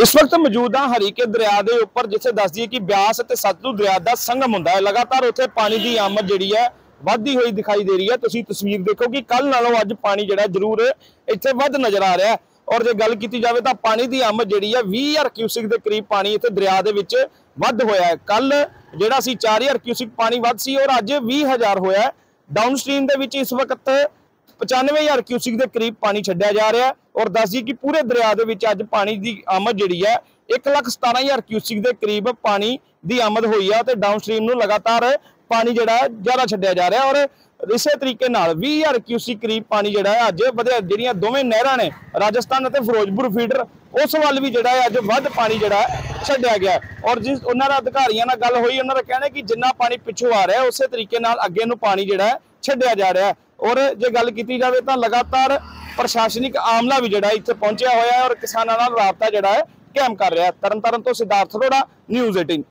इस वक्त मौजूद हाँ हरीके दरिया के उपर, जिसे दस दिए कि ब्यास ते सतलुज दरिया का संगम होंदा है। लगातार उत्थे पानी की आमद जिहड़ी है वधदी हुई दिखाई दे रही है। तुसीं तस्वीर देखो कि कल नालों अज पानी जिहड़ा जरूर इत्थे वध नज़र आ रहा है। और जो गल की जाए तो पानी की आमद जिहड़ी है 20,000 क्यूसिक के करीब पानी इत्थे दरिया दे विच वध होया है। कल जिहड़ा सी 4,000 क्यूसिक पानी वध सी और अज 20,000 होया है। डाउन स्ट्रीम दे विच इस वक्त 95,000 क्यूसिक के करीब पानी छड्डिया जा रहा है। और दस दी कि पूरे दरिया दे विच अज पानी की आमद जिहड़ी है 1,17,000 क्यूसिक के करीब पानी की आमद हुई है। तो डाउन स्ट्रीम नूं लगातार पानी जिहड़ा है ज़्यादा छड्डिया जा रहा है। और इस तरीके नाल 20,000 क्यूसिक करीब पानी जिहड़ा है अज वधिया, जिहड़ियां दोवें नहरां ने राजस्थान और फिरोजपुर फीडर उस वाल भी जिहड़ा है अज वध पानी जिहड़ा है छड्डिया गया। और जिस उन्होंने अधिकारियों नाल गल हुई, उन्होंने कहना कि जिन्ना पानी पिछों आ रहा है उस तरीके नाल अगे नूं पानी जिहड़ा है छड्डिया जा रहा है। और जो गल की जाए तो लगातार प्रशासनिक आमला भी जिहड़ा इत्थे पहुंचा होया है और किसानां नाल राबता जिहड़ा है कायम कर रहा है। तरनतारन तो सिद्धार्थ अरोड़ा, न्यूज़ 18।